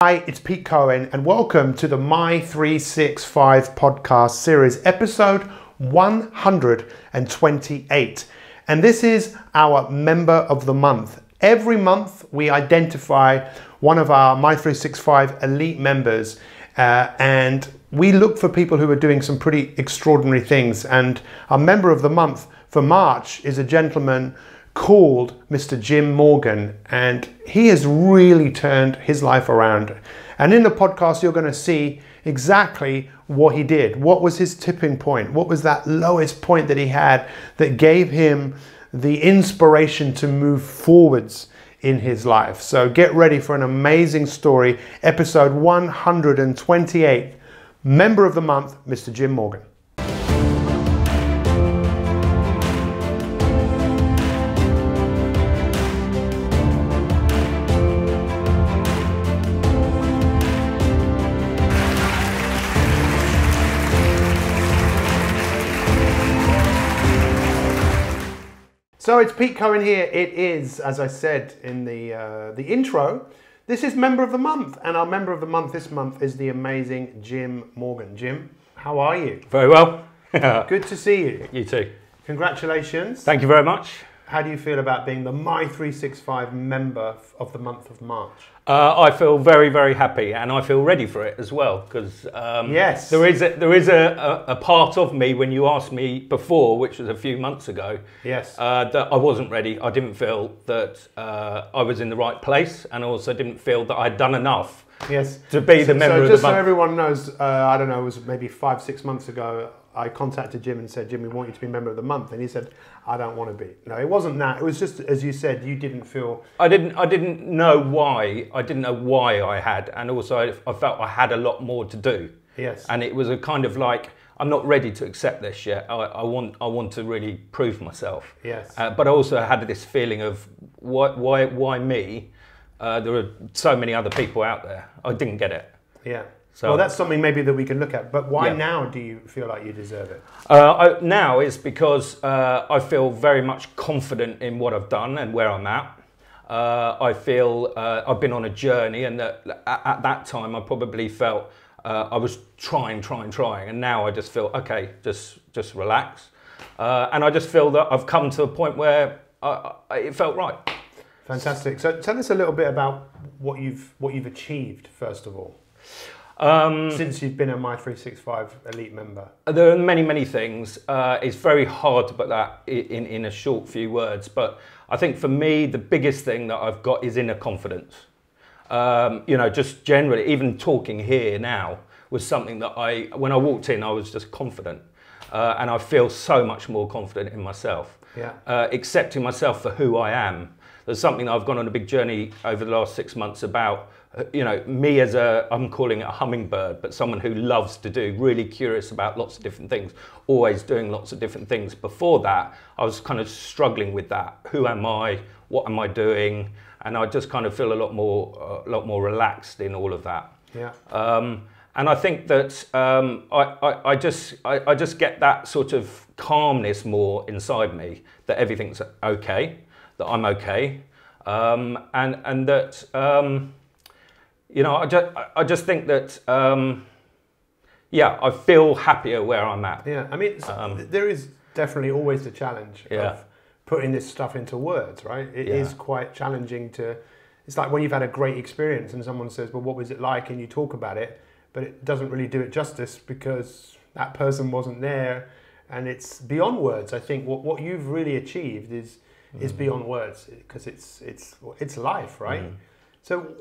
Hi, it's Pete Cohen and welcome to the My 365 podcast series, episode 128. And this is our member of the month. Every month we identify one of our My 365 elite members and we look for people who are doing some pretty extraordinary things. And our member of the month for March is a gentleman called Mr. Jim Morgan, and he has really turned his life around. And in the podcast, you're going to see exactly what he did. What was his tipping point? What was that lowest point that he had that gave him the inspiration to move forwards in his life? So get ready for an amazing story. Episode 128, member of the month, Mr. Jim Morgan. So it's Pete Cohen here. It is, as I said in the intro, this is Member of the Month. And our Member of the Month this month is the amazing Jim Morgan. Jim, how are you? Very well. Good to see you. You too. Congratulations. Thank you very much. How do you feel about being the My 365 Member of the month of March? I feel very, very happy, and I feel ready for it as well, because yes, there is a part of me when you asked me before, which was a few months ago, yes, that I wasn't ready. I didn't feel that I was in the right place, and also didn't feel that I'd done enough. Yes, to be the member of the month. Just so everyone knows, I don't know, it was maybe 5-6 months ago. I contacted Jim and said, Jim, we want you to be member of the month. And he said, I don't want to be. No, it wasn't that. It was just, as you said, you didn't feel... I didn't know why. I didn't know why I had. And also I felt I had a lot more to do. Yes. And it was a kind of like, I'm not ready to accept this yet. I want to really prove myself. Yes. But I also had this feeling of, why me? There are so many other people out there. I didn't get it. Yeah. So, well, that's something maybe that we can look at. But why now do you feel like you deserve it? Now is because I feel very much confident in what I've done and where I'm at. I feel I've been on a journey, and at that time I probably felt I was trying, and now I just feel okay, just relax, and I just feel that I've come to a point where it felt right. Fantastic. So tell us a little bit about what you've achieved first of all. Since you've been a My 365 Elite member? There are many things. It's very hard to put that in a short few words, but I think for me, the biggest thing that I've got is inner confidence. Just generally, even talking here now was something that when I walked in, I was just confident. And I feel so much more confident in myself. Yeah. Accepting myself for who I am. There's something that I've gone on a big journey over the last 6 months about, me as I'm calling it a hummingbird, but someone who loves to do, really curious about lots of different things, always doing lots of different things. Before that, I was kind of struggling with that. Who am I? What am I doing? And I just kind of feel a lot more relaxed in all of that. Yeah. And I think that I just get that sort of calmness more inside me, that everything's okay, that I'm okay, and that I just think that I feel happier where I'm at. Yeah, I mean, there is definitely always the challenge of putting this stuff into words, right? It is quite challenging to. It's like when you've had a great experience and someone says, "Well, what was it like?" and you talk about it, but it doesn't really do it justice because that person wasn't there, and it's beyond words. I think what you've really achieved is beyond words, because it's life, right? So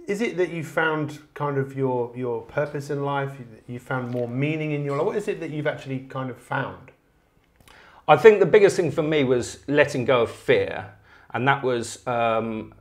is it that you found kind of your purpose in life, you found more meaning in your life? What is it that you've actually kind of found? I think the biggest thing for me was letting go of fear, and that was around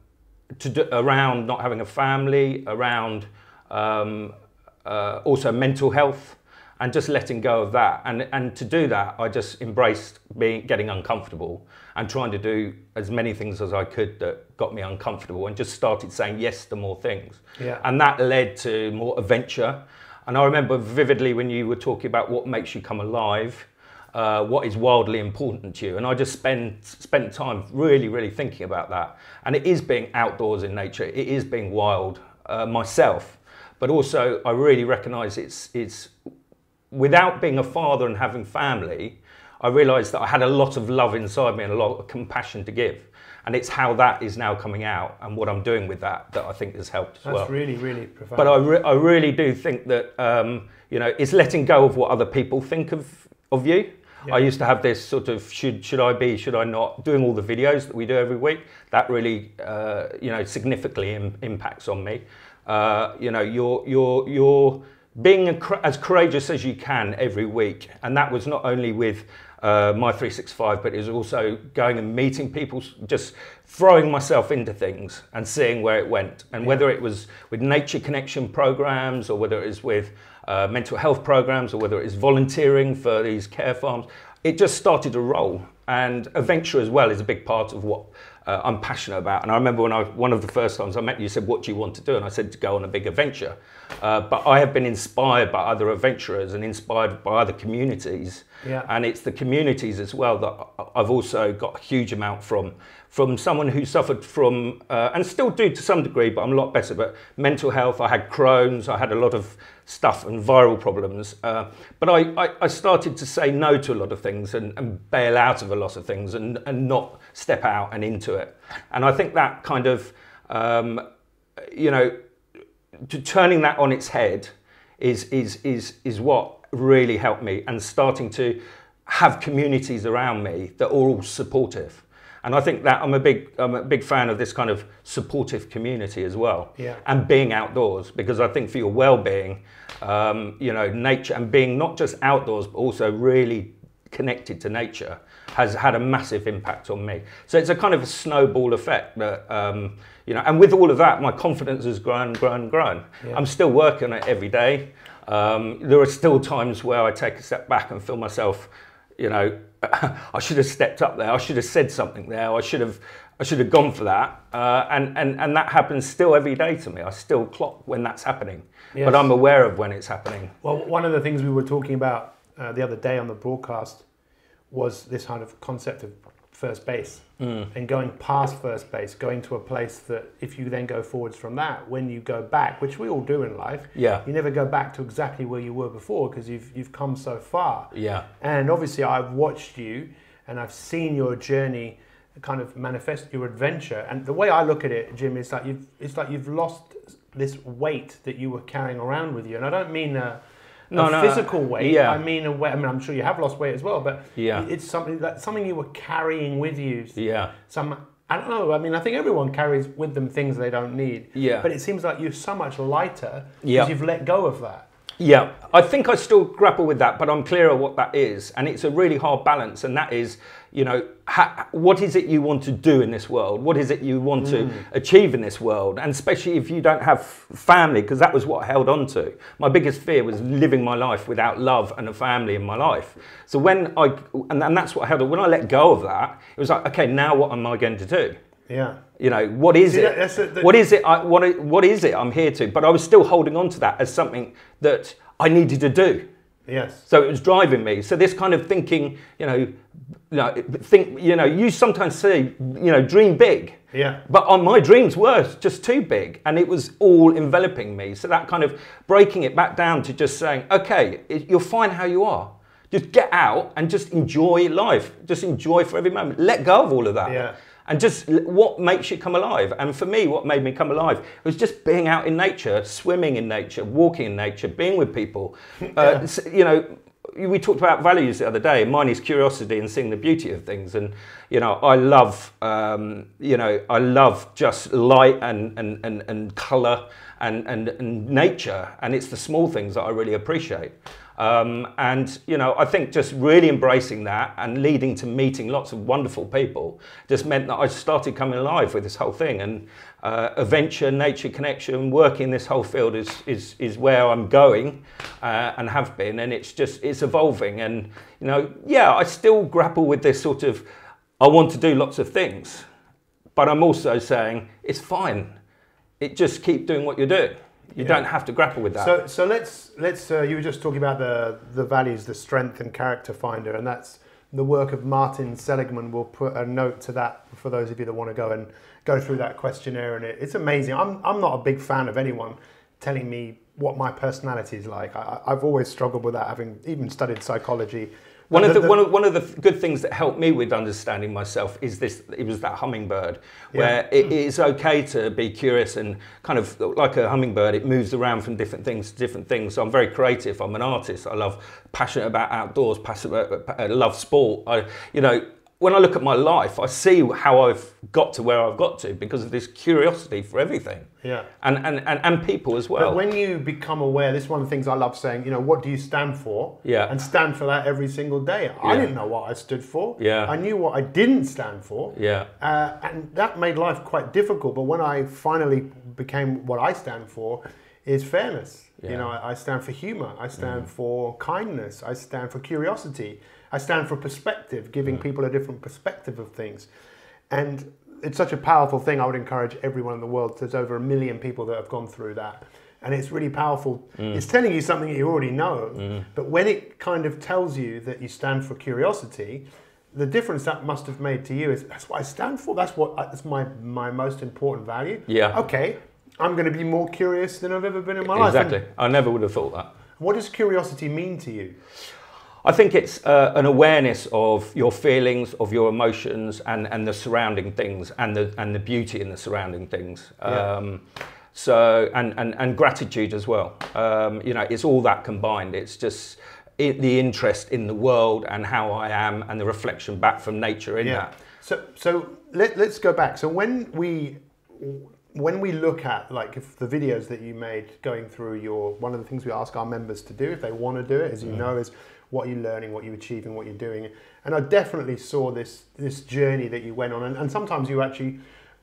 not having a family, around also mental health, and just letting go of that. And to do that, I just embraced getting uncomfortable and trying to do as many things as I could that got me uncomfortable, and just started saying yes to more things. Yeah. And that led to more adventure. And I remember vividly when you were talking about what makes you come alive, what is wildly important to you. And I just spent time really thinking about that. And it is being outdoors in nature. It is being wild. myself, but also I really recognise it's without being a father and having family, I realised that I had a lot of love inside me and a lot of compassion to give. And it's how that is now coming out and what I'm doing with that I think has helped as well. That's really, really profound. But I really do think that, you know, it's letting go of what other people think of you. Yeah. I used to have this sort of, should I be, should I not, doing all the videos that we do every week. That really, you know, significantly impacts on me. You know, you're being as courageous as you can every week. And that was not only with my 365, but it was also going and meeting people, just throwing myself into things and seeing where it went. And whether it was with nature connection programs, or whether it was with mental health programs, or whether it is volunteering for these care farms, it just started to roll. And adventure as well is a big part of what I'm passionate about. And I remember when one of the first times I met you, you said, what do you want to do? And I said, to go on a big adventure. But I have been inspired by other adventurers and inspired by other communities. Yeah. And it's the communities as well that I've also got a huge amount from someone who suffered from, and still do to some degree, but I'm a lot better, but mental health. I had Crohn's, I had a lot of stuff and viral problems. But I started to say no to a lot of things and bail out of a lot of things and not step out and into it. And I think that kind of, you know, turning that on its head is what really helped me, and starting to have communities around me that are all supportive. And I think that I'm a big fan of this kind of supportive community as well. Yeah. And being outdoors, because I think for your well-being, you know, nature and being not just outdoors, but also really connected to nature has had a massive impact on me. So it's a kind of a snowball effect that, you know, and with all of that, my confidence has grown. Yeah. I'm still working on it every day. There are still times where I take a step back and feel myself, you know, I should have stepped up there. I should have said something there. I should have gone for that. And that happens still every day to me. I still clock when that's happening, yes. But I'm aware of when it's happening. Well, one of the things we were talking about the other day on the broadcast was this kind of concept of first base and going past first base, going to a place that if you then go forwards from that, when you go back, which we all do in life, yeah, you never go back to exactly where you were before because you've come so far. Yeah. And obviously I've watched you and I've seen your journey kind of manifest, your adventure. And the way I look at it, Jim, is like you've lost this weight that you were carrying around with you. And I don't mean physical weight. Yeah. I mean, I'm sure you have lost weight as well, but yeah, it's something you were carrying with you. Yeah. I don't know. I mean, I think everyone carries with them things they don't need. Yeah. But it seems like you're so much lighter because you've let go of that. Yeah. I think I still grapple with that, but I'm clear of what that is, and it's a really hard balance. And that is, you know, what is it you want to do in this world? What is it you want to achieve in this world? And especially if you don't have family, because that was what I held on to. My biggest fear was living my life without love and a family in my life. So when and that's what I held on. When I let go of that, it was like, okay, now what am I going to do? Yeah. You know, what is it? What is it? What is it I'm here to? But I was still holding on to that as something that I needed to do. Yes. So it was driving me. So this kind of thinking, you sometimes say, dream big. Yeah. But my dreams were just too big, and it was all enveloping me. So that kind of breaking it back down to just saying, okay, you're fine how you are. Just get out and just enjoy life. Just enjoy for every moment. Let go of all of that. Yeah. And just what makes you come alive. And for me, what made me come alive was just being out in nature, swimming in nature, walking in nature, being with people. We talked about values the other day. Mine is curiosity and seeing the beauty of things. And, I love, I love just light and colour and nature. And it's the small things that I really appreciate. I think just really embracing that and leading to meeting lots of wonderful people just meant that I started coming alive with this whole thing. And adventure, nature connection, working in this whole field is where I'm going and have been. And it's evolving. And, I still grapple with this sort of, I want to do lots of things, but I'm also saying it's fine. Just keep doing what you're doing. You don't have to grapple with that. So let's you were just talking about the values, the strength and character finder, and that's the work of Martin Seligman. We'll put a note to that for those of you that want to go through that questionnaire, and it's amazing. I'm not a big fan of anyone telling me what my personality is like. I've always struggled with that, having even studied psychology. One of the good things that helped me with understanding myself is this. It was that hummingbird, where it is okay to be curious and kind of like a hummingbird. It moves around from different things to different things. So I'm very creative. I'm an artist. I love passionate about outdoors. I love sport. When I look at my life, I see how I've got to where I've got to because of this curiosity for everything. Yeah. And people as well. But when you become aware, this is one of the things I love saying, what do you stand for? Yeah. And stand for that every single day. Yeah. I didn't know what I stood for. Yeah. I knew what I didn't stand for. Yeah. And that made life quite difficult. But when I finally became what I stand for is fairness. Yeah. I stand for humor. I stand for kindness. I stand for curiosity. I stand for perspective, giving people a different perspective of things. And it's such a powerful thing. I would encourage everyone in the world. There's over 1 million people that have gone through that. And it's really powerful. It's telling you something that you already know. But when it kind of tells you that you stand for curiosity, the difference that must have made to you is, that's what I stand for. That's my most important value. Yeah. Okay, I'm going to be more curious than I've ever been in my life. Exactly. I never would have thought that. What does curiosity mean to you? I think it's an awareness of your feelings, of your emotions, and the surrounding things, and the beauty in the surrounding things. Yeah. And gratitude as well. It's all that combined. It's just the interest in the world and how I am, and the reflection back from nature in that. So let's go back. So when we look at, like, if the videos that you made going through one of the things we ask our members to do if they want to do it, as you know, is what you're learning, what you're achieving, what you're doing. And I definitely saw this journey that you went on, and sometimes you actually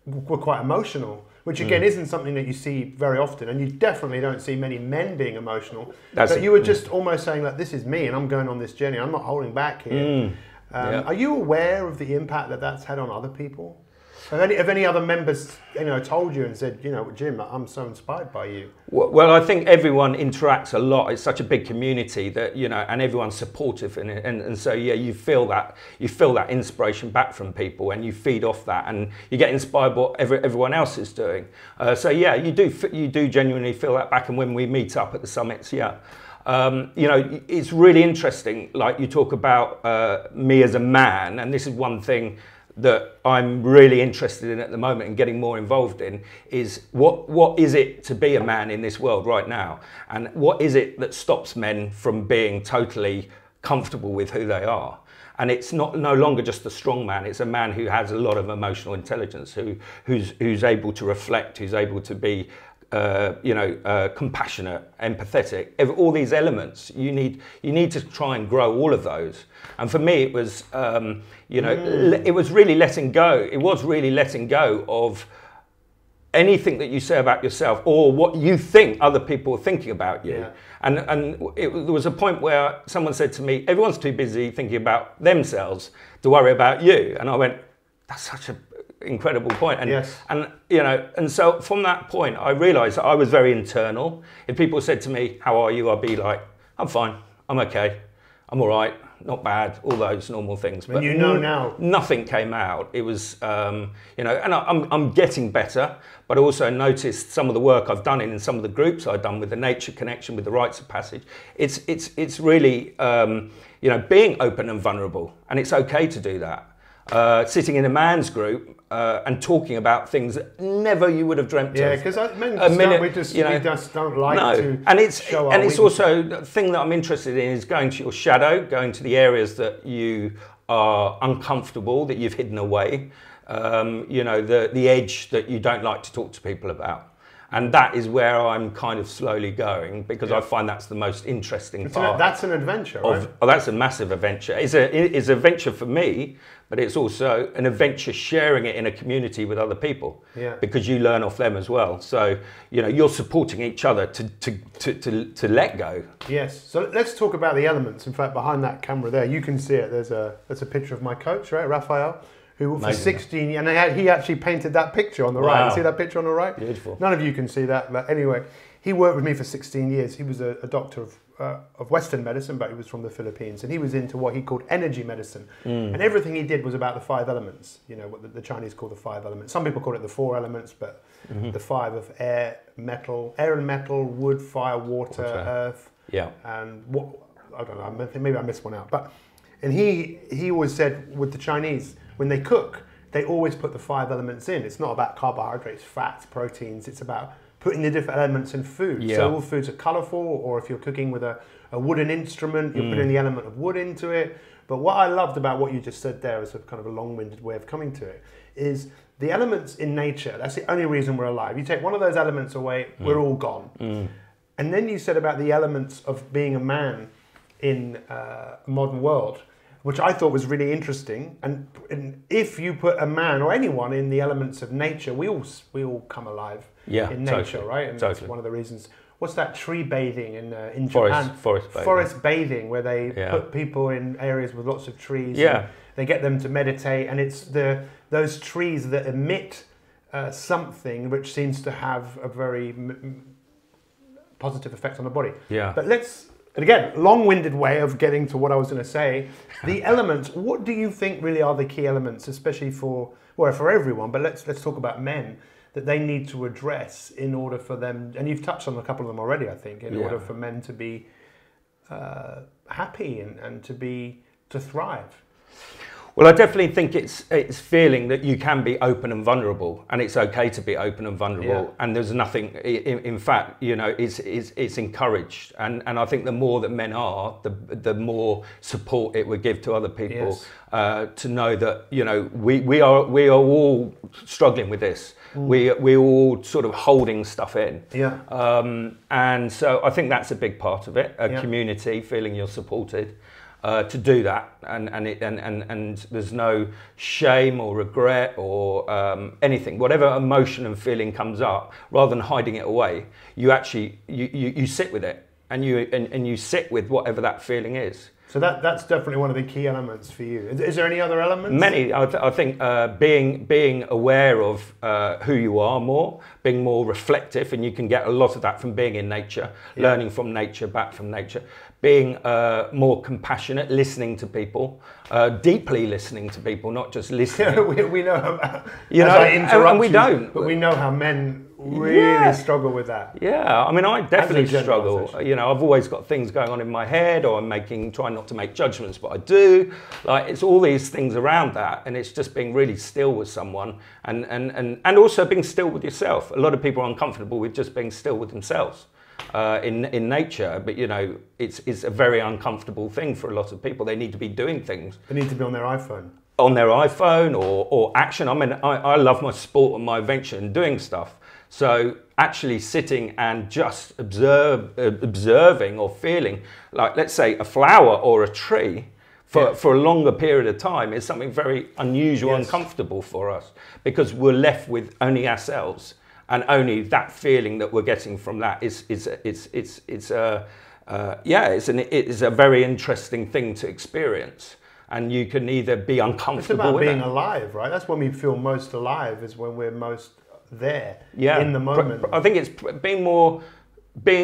were quite emotional, which again isn't something that you see very often, and you definitely don't see many men being emotional. But you were just almost saying, like, this is me, and I'm going on this journey, I'm not holding back here. Are you aware of the impact that that's had on other people? Have any other members, told you and said, Jim, I'm so inspired by you? Well, I think everyone interacts a lot. It's such a big community that, and everyone's supportive in it. And so, you feel that inspiration back from people, and you feed off that, and you get inspired by what everyone else is doing. You do genuinely feel that back. And when we meet up at the summits, it's really interesting. Like, you talk about me as a man, and this is one thing that I'm really interested in at the moment and getting more involved in, is what is it to be a man in this world right now, and what is it that stops men from being totally comfortable with who they are. And it's no longer just a strong man, it's a man who has a lot of emotional intelligence, who's able to reflect, who's able to be compassionate, empathetic. All these elements, you need to try and grow all of those. And for me, it was, it was really letting go. It was really letting go of anything that you say about yourself or what you think other people are thinking about you. Yeah. And there was a point where someone said to me, everyone's too busy thinking about themselves to worry about you. And I went, that's such an incredible point. And, yes. and so from that point, I realized that I was very internal. If people said to me, how are you? I'd be like, I'm fine. I'm okay. I'm all right. Not bad, all those normal things. But now. Nothing came out. It was, and I'm getting better, but I also noticed some of the work I've done in some of the groups I've done with the nature connection, with the rites of passage. It's really, being open and vulnerable, and it's okay to do that. Sitting in a man's group and talking about things that never you would have dreamt of. Yeah, because we just don't like to show our it's also the thing that I'm interested in is going to your shadow, going to the areas that you are uncomfortable, that you've hidden away, the edge that you don't like to talk to people about. And that is where I'm kind of slowly going, because I find that's the most interesting part. That's an adventure, right? That's a massive adventure. It's an adventure for me, but it's also an adventure sharing it in a community with other people. Yeah. Because you learn off them as well. So, you're supporting each other to let go. Yes. So let's talk about the elements. In fact, behind that camera there, you can see it. That's a picture of my coach, right, Raphael, who for 16 years, and he actually painted that picture on the right. You see that picture on the right? Beautiful. None of you can see that, but anyway, he worked with me for 16 years. He was a doctor of Western medicine, but he was from the Philippines, and he was into what he called energy medicine. And everything he did was about the 5 elements, you know, what the Chinese call the 5 elements. Some people call it the 4 elements, but the 5 of air and metal, wood, fire, water, earth. Yeah. And what, I don't know, maybe I missed one out. And he always said with the Chinese, when they cook, they always put the 5 elements in. It's not about carbohydrates, fats, proteins. It's about putting the different elements in food. Yeah. So all foods are colourful, or if you're cooking with a wooden instrument, you're putting the element of wood into it. But what I loved about what you just said there, as a kind of a long-winded way of coming to it, is the elements in nature. That's the only reason we're alive. You take one of those elements away, we're all gone. And then you said about the elements of being a man in a modern world, which I thought was really interesting. And if you put a man or anyone in the elements of nature, we all come alive in nature, right? And that's one of the reasons. What's that tree bathing in Japan? Forest bathing, where they put people in areas with lots of trees. Yeah. They get them to meditate, and it's those trees that emit something which seems to have a very positive effect on the body. Yeah. But and again, long-winded way of getting to what I was going to say. The elements. What do you think really are the key elements, especially for everyone? But let's talk about men, that they need to address in order for them. And you've touched on a couple of them already, I think. In order for men to be happy and to thrive. Well, I definitely think it's feeling that you can be open and vulnerable, and it's okay to be open and vulnerable. And there's nothing. In fact, you know, it's encouraged, and I think the more that men are, the more support it would give to other people to know that, you know, we are all struggling with this. We're all sort of holding stuff in. And so I think that's a big part of it. A community, feeling you're supported. To do that, and there's no shame or regret or anything. Whatever emotion and feeling comes up, rather than hiding it away, you actually you sit with it, and you sit with whatever that feeling is. So that's definitely one of the key elements for you. Is there any other elements? Many. I think being aware of who you are more, being more reflective, and you can get a lot of that from being in nature, learning from nature, back from nature. Being more compassionate, listening to people, deeply listening to people, not just listening. we know, you know, and we don't. But we know how men really struggle with that. Yeah, I mean, I definitely struggle. You know, I've always got things going on in my head, or I'm trying not to make judgments, but I do. Like, it's all these things around that, and it's just being really still with someone, and also being still with yourself. A lot of people are uncomfortable with just being still with themselves. In nature, but you know, it's a very uncomfortable thing for a lot of people. They need to be doing things. They need to be on their iPhone. On their iPhone or action. I mean, I love my sport and my adventure and doing stuff. So actually sitting and just observing or feeling, like, let's say, a flower or a tree for a longer period of time is something very unusual and comfortable for us, because we're left with only ourselves. And only that feeling that we're getting from that is a very interesting thing to experience. And you can either be uncomfortable. It's about with being alive, right? That's when we feel most alive, is when we're most there in the moment. I think it's being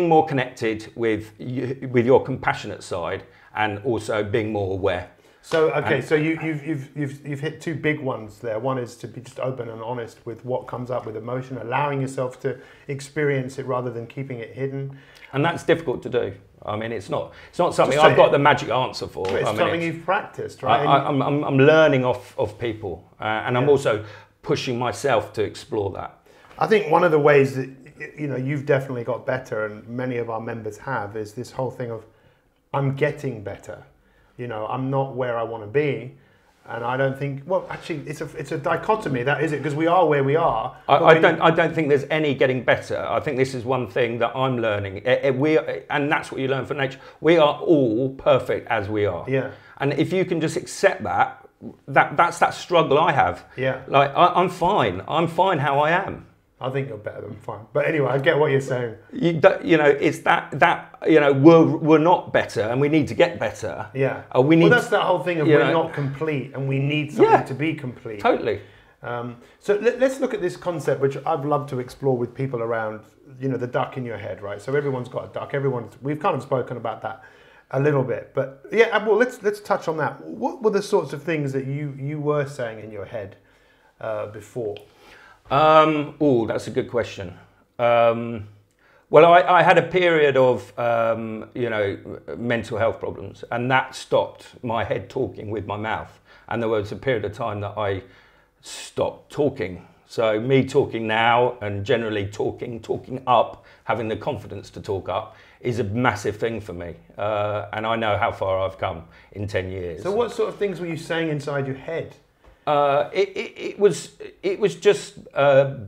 more connected with your compassionate side, and also being more aware. So so you've hit 2 big ones there. One is to be just open and honest with what comes up with emotion, allowing yourself to experience it rather than keeping it hidden. And that's difficult to do. I mean, it's not something I've got the magic answer for. It's something you've practiced, right? I'm learning off people, and I'm also pushing myself to explore that. I think one of the ways that, you know, you've definitely got better, and many of our members have, is this whole thing of, I'm getting better. You know, I'm not where I want to be, and I don't think. Well, actually, it's a dichotomy. That is it, because we are where we are. I don't think there's any getting better. I think this is one thing that I'm learning. And that's what you learn from nature. We are all perfect as we are. Yeah. And if you can just accept that's that struggle I have. Yeah. Like, I'm fine. I'm fine how I am. I think you're better than fine. But anyway, I get what you're saying. You know, it's that you know, we're not better, and we need to get better. Yeah. That's that whole thing of we're not complete, and we need something to be complete. Totally. So let's look at this concept, which I've loved to explore with people around you know, the duck in your head, right? So everyone's got a duck. We've kind of spoken about that a little bit, but yeah, well, let's touch on that. What were the sorts of things that you were saying in your head before? Oh, that's a good question. Well, I had a period of, you know, mental health problems, and that stopped my head talking with my mouth. And there was a period of time that I stopped talking. So me talking now and generally talking up, having the confidence to talk up is a massive thing for me. And I know how far I've come in 10 years. So what sort of things were you saying inside your head? It was just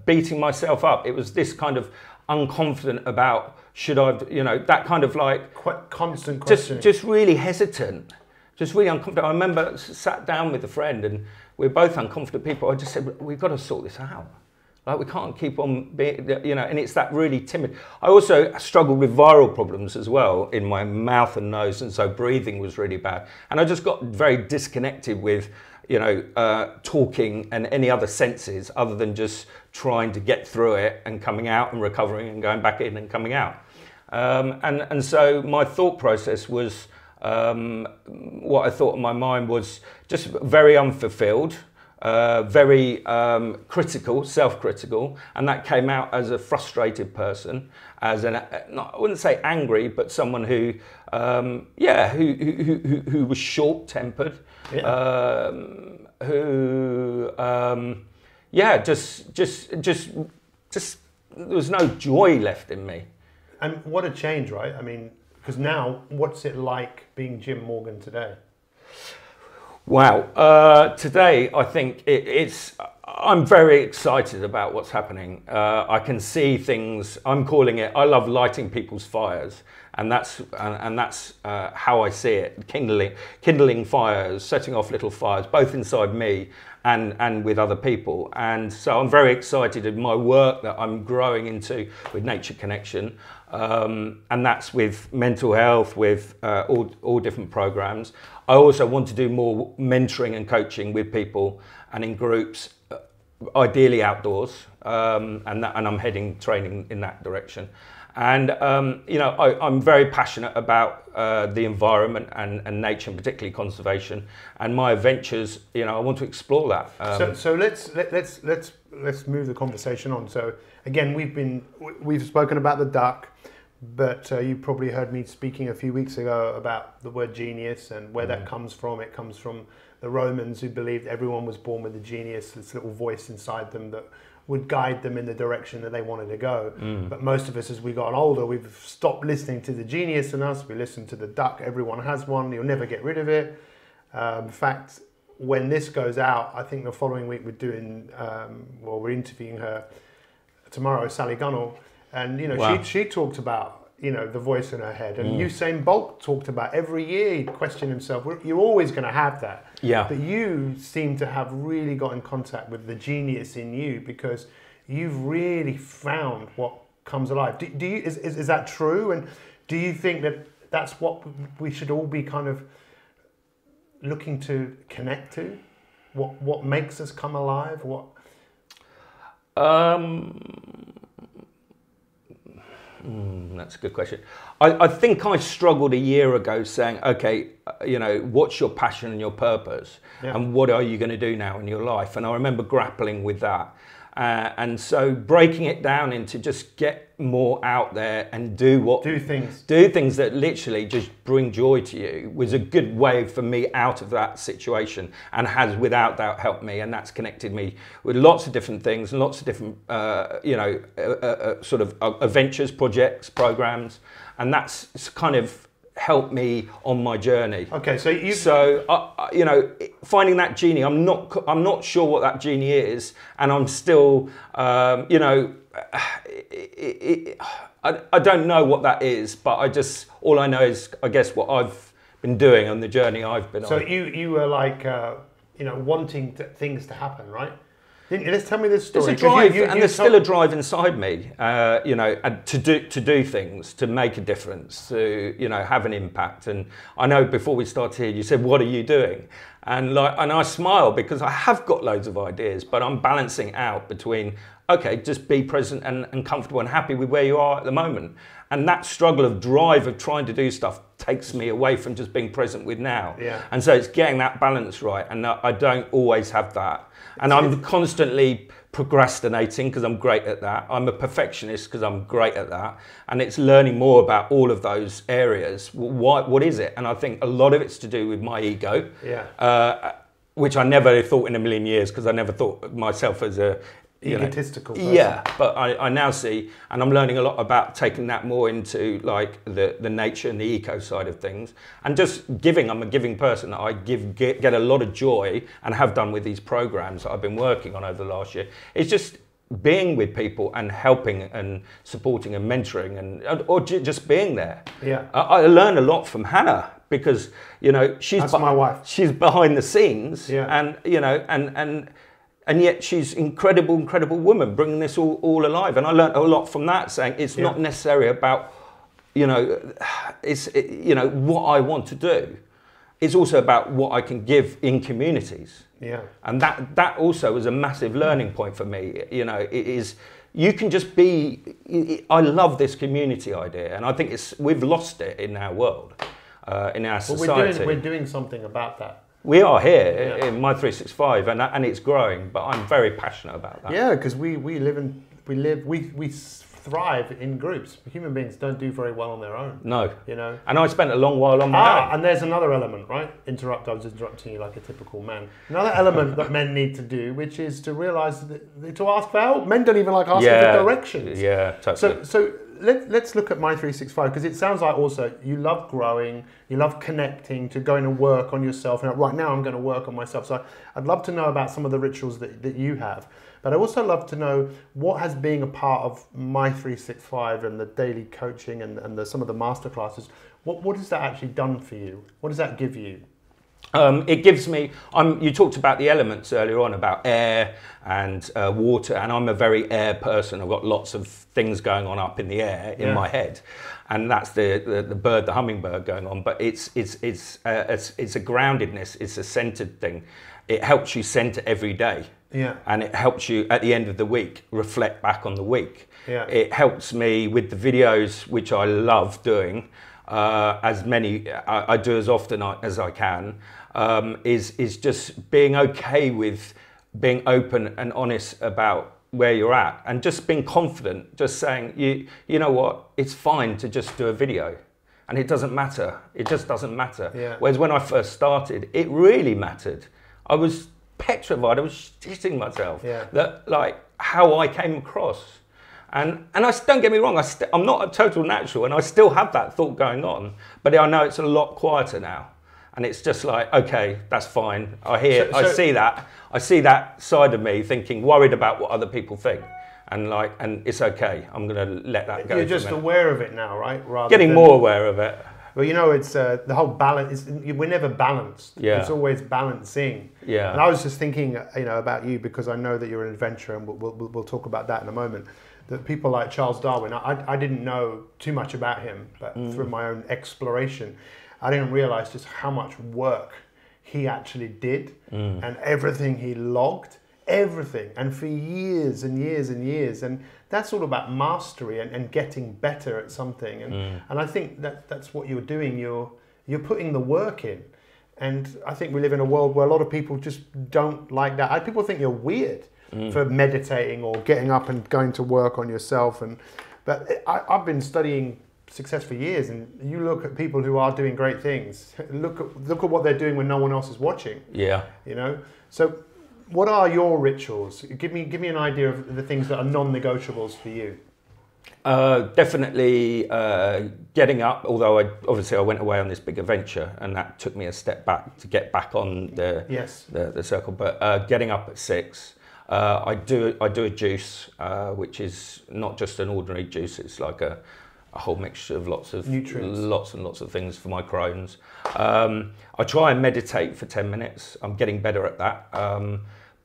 beating myself up. It was this kind of unconfident about should I, you know, that kind of like Quite constant questioning. just really hesitant, just really uncomfortable. I remember sat down with a friend and we're both uncomfortable people. I just said, we've got to sort this out. Like we can't keep on being, you know, and it's that really timid. I also struggled with viral problems as well in my mouth and nose, and so breathing was really bad. And I just got very disconnected with, you know, talking and any other senses other than just trying to get through it and coming out and recovering and going back in and coming out. And so my thought process was, what I thought in my mind was just very unfulfilled, very critical, self-critical, and that came out as a frustrated person, as an, not, I wouldn't say angry, but someone who, yeah, who was short-tempered, yeah. Yeah, just there was no joy left in me. And what a change, right? I mean, because now, what's it like being Jim Morgan today? Wow, today I think I'm very excited about what's happening. I can see things, I'm calling it, I love lighting people's fires. And that's how I see it, kindling fires, setting off little fires, both inside me and with other people. And so I'm very excited in my work that I'm growing into with Nature Connection. And that's with mental health, with all different programs. I also want to do more mentoring and coaching with people and in groups, ideally outdoors. And I'm heading training in that direction. And, you know, I'm very passionate about the environment and nature, and particularly conservation. And my adventures, you know, I want to explore that. So let's move the conversation on. So again, we've spoken about the duck, but you probably heard me speaking a few weeks ago about the word genius and where that comes from. It comes from the Romans, who believed everyone was born with a genius, this little voice inside them that would guide them in the direction that they wanted to go. But most of us, as we got older, we've stopped listening to the genius in us. We listen to the duck. Everyone has one. You'll never get rid of it. In fact, when this goes out, I think the following week we're doing, well, we're interviewing her tomorrow, Sally Gunnell, and you know, wow. she talked about, you know, the voice in her head, and Usain Bolt talked about every year he'd question himself. You're always going to have that. Yeah. But you seem to have really got in contact with the genius in you, because you've really found what comes alive. Is that true? And do you think that that's what we should all be kind of looking to connect to? What makes us come alive? That's a good question. I think I struggled a year ago saying, okay, you know, what's your passion and your purpose? Yeah. And what are you going to do now in your life? And I remember grappling with that. And so breaking it down into just get more out there and do things that literally just bring joy to you was a good way for me out of that situation, and has without doubt helped me. And that's connected me with lots of different things and lots of different, you know, sort of adventures, projects, programs. And that's kind of helped me on my journey. Okay, so you know, finding that genie, I'm not sure what that genie is, and I'm still, you know, I don't know what that is, but all I know is, I guess, what I've been doing on the journey I've been on. So you were like, you know, wanting things to happen, right? Let's tell me this story. There's a drive, and there's still a drive inside me, you know, and to do things, to make a difference, to, you know, have an impact. And I know before we started here, you said, "What are you doing?" And I smile because I have got loads of ideas, but I'm balancing out between, okay, just be present and comfortable and happy with where you are at the moment. And that struggle of drive of trying to do stuff takes me away from just being present with now. Yeah. And so it's getting that balance right. And I don't always have that. And I'm constantly procrastinating because I'm great at that. I'm a perfectionist because I'm great at that. And it's learning more about all of those areas. What is it? And I think a lot of it's to do with my ego. Yeah. Which I never thought in a million years, because I never thought of myself as a egotistical person. Yeah, but I now see, and I'm learning a lot about taking that more into like the nature and the eco side of things, and just giving. I'm a giving person. I get a lot of joy, and have done with these programs that I've been working on over the last year. It's just being with people and helping and supporting and mentoring or just being there. Yeah, I learn a lot from Hannah, because that's my wife. She's behind the scenes, yeah. and yet she's incredible woman, bringing this all alive. And I learned a lot from that, saying it's not necessarily about what I want to do. It's also about what I can give in communities. Yeah. And that also was a massive learning point for me. It is, you can just be. I love this community idea, and I think we've lost it in our world, in our society. We're doing something about that. We are here in My 365, and it's growing. But I'm very passionate about that. Yeah, because we thrive in groups. Human beings don't do very well on their own. No. And I spent a long while on my own. And there's another element, right? I was interrupting you like a typical man. Another element that men need to do, which is to realise to ask for help. Men don't even like asking for directions. Yeah, totally. So let's look at My 365, because it sounds like also you love growing, you love connecting, to going to work on yourself. And right now I'm going to work on myself. So I'd love to know about some of the rituals that you have. But I also love to know what has been a part of My 365 and the daily coaching and some of the masterclasses. What has that actually done for you? What does that give you? It gives me, you talked about the elements earlier on, about air and water, and I'm a very air person. I've got lots of things going on up in the air in my head, and that's the bird, the hummingbird going on. But it's a groundedness, it's a centered thing. It helps you center every day. Yeah. And it helps you at the end of the week reflect back on the week. Yeah. It helps me with the videos, which I love doing. I do as often as I can, is just being okay with being open and honest about where you're at, and just being confident, just saying, you know what, it's fine to just do a video, and it doesn't matter. It just doesn't matter. Yeah. Whereas when I first started, it really mattered. I was petrified. I was shitting myself that like how I came across. And don't get me wrong, I'm not a total natural, and I still have that thought going on, but I know it's a lot quieter now. And it's just like, okay, that's fine. I see that side of me thinking, worried about what other people think. And it's okay. I'm going to let that go. You're just aware of it now, right? Getting more aware of it. Well, it's the whole balance. We're never balanced. Yeah. It's always balancing. Yeah. And I was just thinking, about you, because I know that you're an adventurer, and we'll talk about that in a moment. That people like Charles Darwin, I didn't know too much about him, but through my own exploration, I didn't realise just how much work he actually did, and everything he logged, everything, and for years and years and years. And that's all about mastery and getting better at something. And I think that's what you're doing. You're putting the work in. And I think we live in a world where a lot of people just don't like that. People think you're weird for meditating or getting up and going to work on yourself. But I've been studying success for years, and you look at people who are doing great things. Look at what they're doing when no one else is watching. Yeah. So what are your rituals? Give me an idea of the things that are non-negotiables for you. Definitely getting up, although I went away on this big adventure, and that took me a step back to get back on the circle. But getting up at 6, I do a juice, which is not just an ordinary juice. It's like a whole mixture of lots of nutrients, lots and lots of things for my Crohn's. I try and meditate for 10 minutes. I'm getting better at that,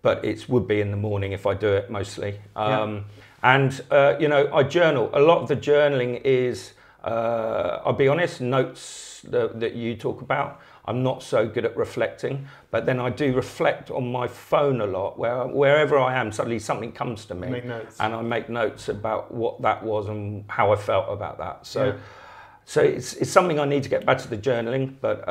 but it would be in the morning if I do it mostly. And, I journal. A lot of the journaling is, I'll be honest, notes that you talk about. I'm not so good at reflecting, but then I do reflect on my phone a lot, wherever I am, suddenly something comes to me. Make notes. And I make notes about what that was and how I felt about that. So, Yeah. so it's something I need to get back to the journaling, but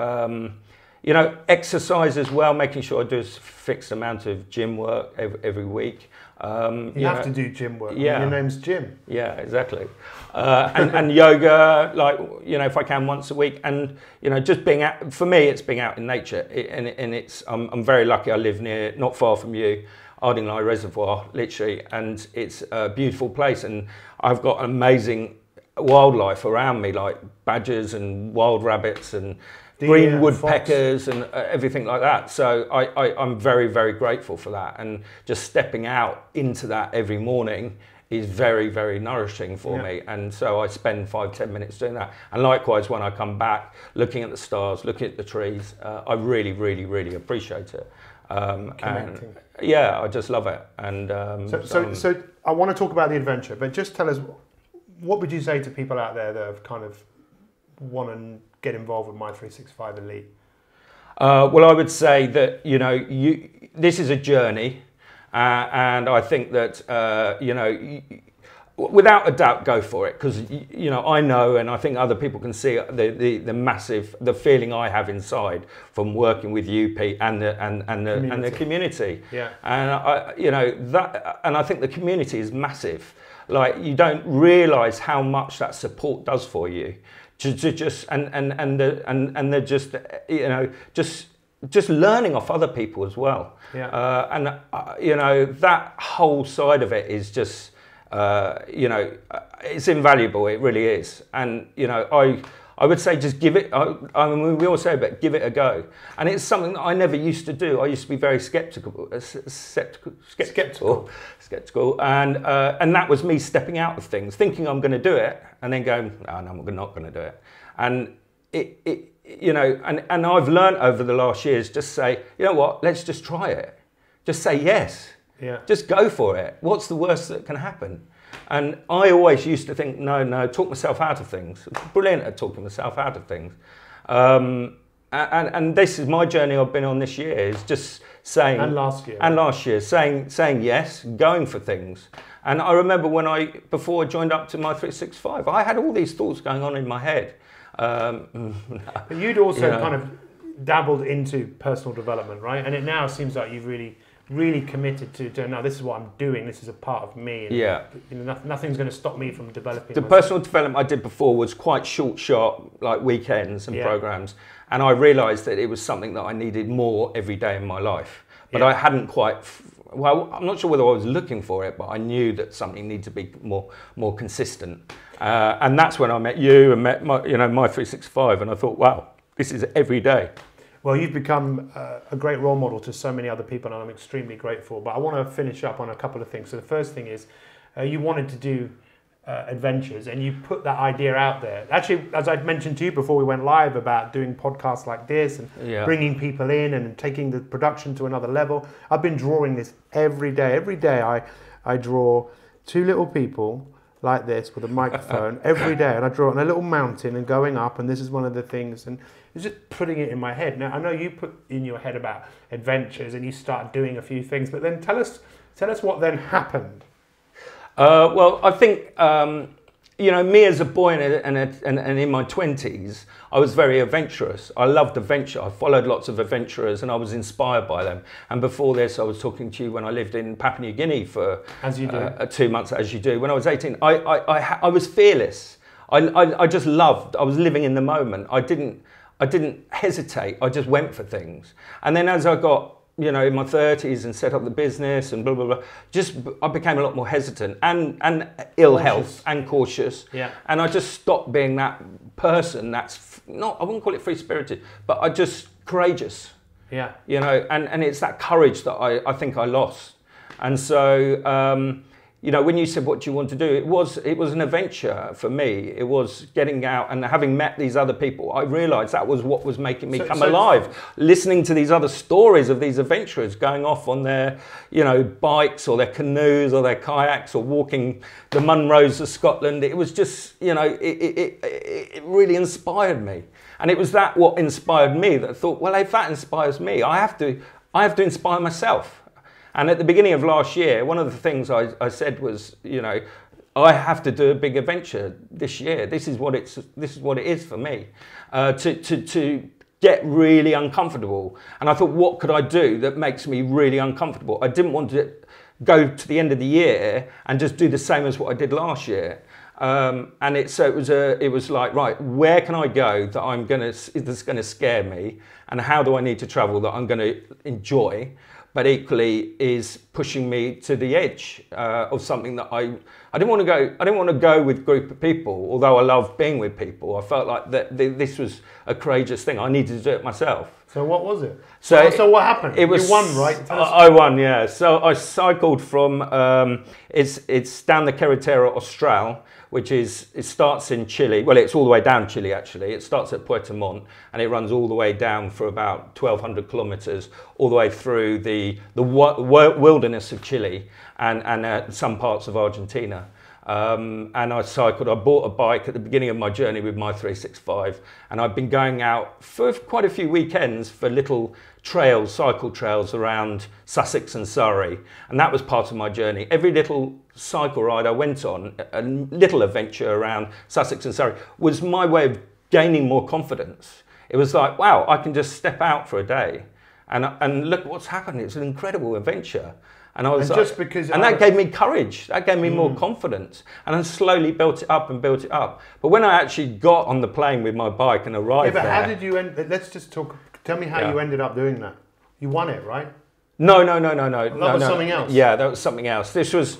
you know, exercise as well, making sure I do a fixed amount of gym work every week. You have to do gym work. Yeah. Your name's Jim. Yeah, exactly. And yoga, like, you know, if I can once a week. And, you know, just being out, for me, it's being out in nature. And it's, I'm very lucky I live near, not far from you, Ardingly Reservoir, literally. And it's a beautiful place. And I've got amazing wildlife around me, like badgers and wild rabbits and green woodpeckers and everything like that. So I'm very, very grateful for that. And just stepping out into that every morning is very, very nourishing for me. And so I spend 5-10 minutes doing that. And likewise, when I come back, looking at the stars, looking at the trees, I really, really, really appreciate it. Connecting. And yeah, I just love it. And so I want to talk about the adventure, but just tell us, what would you say to people out there that have kind of want to get involved with My365 Elite? Well, I would say that, you know, this is a journey, and I think that, you know, without a doubt, go for it, because, you know, I know, and I think other people can see the massive, the feeling I have inside from working with you, Pete, and the community. Yeah. And you know, that, and I think the community is massive. Like, you don't realise how much that support does for you. To just and they're just, you know, just learning off other people as well. Yeah. You know, that whole side of it is just, you know, it's invaluable. It really is. And you know, I would say just give it. I mean, we all say, but give it a go. And it's something that I never used to do. I used to be very skeptical, and that was me stepping out of things, thinking I'm going to do it, and then going, oh, no, I'm not going to do it. And it you know, and I've learned over the last years, just say, you know what, let's just try it. Just say yes. Yeah. Just go for it. What's the worst that can happen? And I always used to think, no, talk myself out of things. Brilliant at talking myself out of things. And this is my journey I've been on this year, is just saying... And last year. Saying yes, going for things. And I remember before I joined up to My365, I had all these thoughts going on in my head. But you'd also kind of dabbled into personal development, right? And it now seems like you've really committed to no, this is what I'm doing, this is a part of me, and yeah, you know, nothing's going to stop me from developing the myself. Personal development I did before was quite short, sharp, like weekends and programs, and I realized that it was something that I needed more every day in my life, but I hadn't quite, well, I'm not sure whether I was looking for it, but I knew that something needed to be more consistent, and that's when I met you and met My365, and I thought, wow, this is every day. Well, you've become a great role model to so many other people, and I'm extremely grateful. But I want to finish up on a couple of things. So the first thing is, you wanted to do adventures, and you put that idea out there. Actually, as I'd mentioned to you before we went live, about doing podcasts like this and bringing people in and taking the production to another level. I've been drawing this every day. Every day I draw two little people like this with a microphone every day, and I draw it on a little mountain and going up, and this is one of the things, and it's just putting it in my head. Now I know you put in your head about adventures and you start doing a few things, but then tell us what then happened. Well, I think you know, me as a boy and in my 20s, I was very adventurous. I loved adventure. I followed lots of adventurers and I was inspired by them. And before this, I was talking to you when I lived in Papua New Guinea for 2 months, as you do. When I was 18, I was fearless. I just loved, I was living in the moment. I didn't hesitate. I just went for things. And then as I got, you know, in my 30s and set up the business and blah, blah, blah, I became a lot more hesitant and ill health and cautious. Yeah. And I just stopped being that person that's not, I wouldn't call it free-spirited, but I just courageous. Yeah. You know, and it's that courage that I think I lost. And so, you know, when you said, what do you want to do? It was an adventure for me. It was getting out and having met these other people. I realized that was what was making me come alive. Listening to these other stories of these adventurers going off on their, you know, bikes or their canoes or their kayaks or walking the Munros of Scotland. It was just, you know, it really inspired me. And it was that what inspired me, that I thought, well, if that inspires me, I have to inspire myself. And at the beginning of last year, one of the things I said was, you know, I have to do a big adventure this year. This is what it is for me, to get really uncomfortable. And I thought, what could I do that makes me really uncomfortable? I didn't want to go to the end of the year and just do the same as what I did last year. And it was like, right, where can I go that's gonna scare me, and how do I need to travel that I'm gonna enjoy, but equally is pushing me to the edge of something that I didn't want to go with a group of people, although I love being with people. I felt like that this was a courageous thing. I needed to do it myself. So what was it? So what happened? You won, right? I won, yeah. So I cycled from, it's down the Carretera Austral, which it starts in Chile. Well, it's all the way down Chile, actually. It starts at Puerto Montt, and it runs all the way down for about 1,200 kilometers, all the way through the wilderness of Chile and some parts of Argentina. And I cycled. I bought a bike at the beginning of my journey with my 365, and I've been going out for quite a few weekends for little trails, cycle trails around Sussex and Surrey, and that was part of my journey. Every little cycle ride I went on, a little adventure around Sussex and Surrey, was my way of gaining more confidence. It was like, wow, I can just step out for a day and look what's happened. It's an incredible adventure. And I was that gave me courage. That gave me more confidence. And I slowly built it up and built it up. But when I actually got on the plane with my bike and arrived there... how did you end... Let's just talk... Tell me how you ended up doing that. You won it, right? No. That was something else? Yeah, that was something else. This was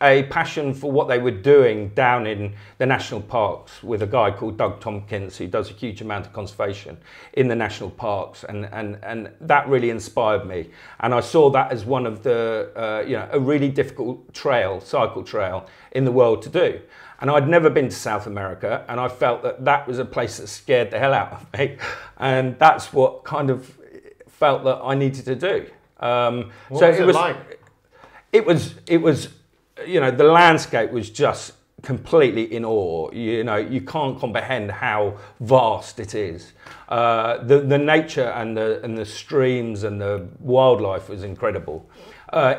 a passion for what they were doing down in the national parks with a guy called Doug Tompkins, who does a huge amount of conservation in the national parks, and that really inspired me. And I saw that as one of the, a really difficult cycle trail in the world to do. And I'd never been to South America, and I felt that was a place that scared the hell out of me. And that's what kind of felt that I needed to do. What was it like? It was, you know, the landscape was just completely in awe. You know, you can't comprehend how vast it is. The nature and the streams and the wildlife was incredible.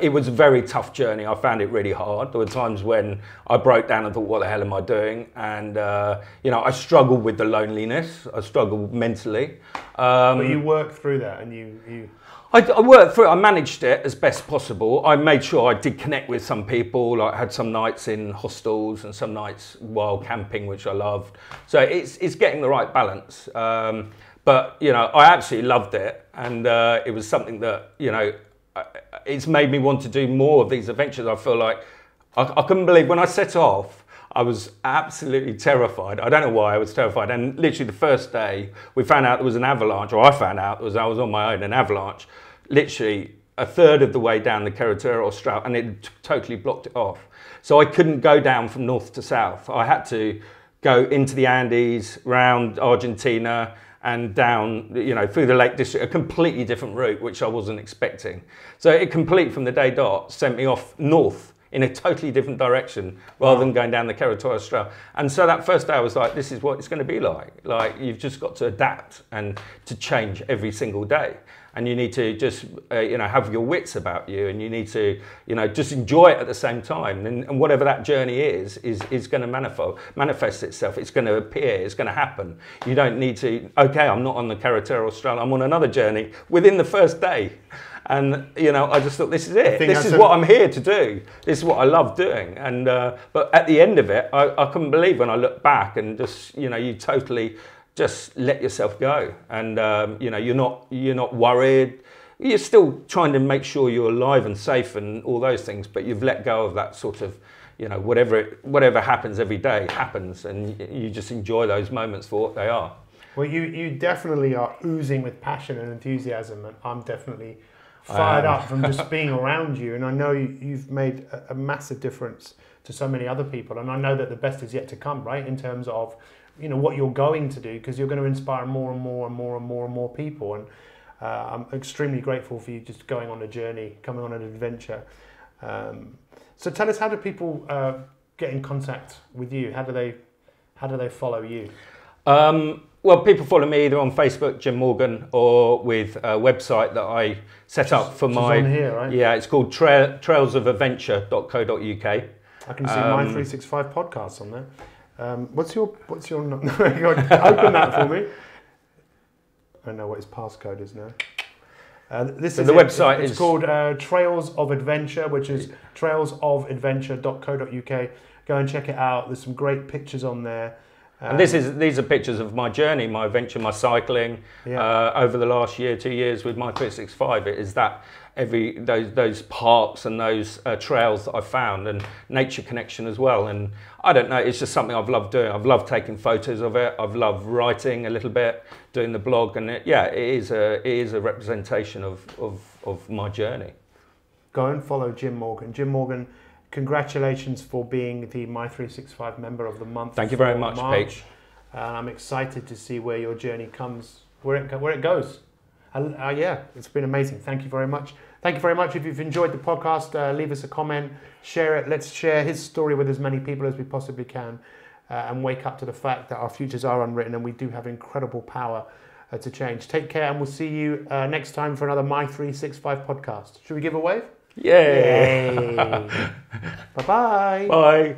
It was a very tough journey. I found it really hard. There were times when I broke down and thought, what the hell am I doing? And, you know, I struggled with the loneliness. I struggled mentally. But you worked through that, and you... I worked through it. I managed it as best possible. I made sure I did connect with some people. I had some nights in hostels and some nights wild camping, which I loved. So it's getting the right balance. But, you know, I absolutely loved it. And it was something that, you know, it's made me want to do more of these adventures. I feel like I couldn't believe when I set off, I was absolutely terrified. I don't know why I was terrified. And literally the first day, we found out there was an avalanche, or I found out, I was on my own, an avalanche, literally a third of the way down the Carretera Austral, and it totally blocked it off. So I couldn't go down from north to south. I had to go into the Andes, round Argentina, and down, you know, through the Lake District, a completely different route, which I wasn't expecting. So it complete from the day dot sent me off north in a totally different direction rather than going down the Carretera Austral. And so that first day I was like, this is what it's going to be like. Like, you've just got to adapt and to change every single day. And you need to just, you know, have your wits about you, and you need to, you know, just enjoy it at the same time. And whatever that journey is going to manifest itself. It's going to appear, it's going to happen. You don't need to, okay, I'm not on the Carretera Austral, I'm on another journey within the first day. And, you know, I just thought, this is it. This is what I'm here to do. This is what I love doing. And, but at the end of it, I couldn't believe when I look back and just, you know, you totally just let yourself go. And, you know, you're not worried. You're still trying to make sure you're alive and safe and all those things, but you've let go of that sort of, you know, whatever happens every day happens, and you just enjoy those moments for what they are. Well, you definitely are oozing with passion and enthusiasm, and I'm definitely fired up from just being around you, and I know you've made a massive difference to so many other people, and I know that the best is yet to come, right? In terms of, you know, what you're going to do, because you're going to inspire more and more and more and more and more people, and I'm extremely grateful for you just going on a journey, coming on an adventure. So tell us, how do people get in contact with you? How do they follow you? Well, people follow me either on Facebook, Jim Morgan, or with a website that I set up for my... on here, right? Yeah, it's called trailsofadventure.co.uk. I can see my 365 podcasts on there. What's your open that for me. I know what his passcode is now. This is the website. It's called Trails of Adventure, which is trailsofadventure.co.uk. Go and check it out. There's some great pictures on there. And these are pictures of my journey, my adventure, my cycling over the last year, 2 years with my 365. It is that those parks and those trails that I've found, and nature connection as well. And I don't know, it's just something I've loved doing. I've loved taking photos of it. I've loved writing a little bit, doing the blog, and it is a representation of my journey. Go and follow Jim Morgan. Jim Morgan, congratulations for being the My365 Member of the Month. Thank you very much, Pete. I'm excited to see where your journey comes, where it goes. Yeah, it's been amazing. Thank you very much. Thank you very much. If you've enjoyed the podcast, leave us a comment, share it. Let's share his story with as many people as we possibly can, and wake up to the fact that our futures are unwritten and we do have incredible power to change. Take care, and we'll see you next time for another My365 podcast. Should we give a wave? Yay! Bye-bye. Bye.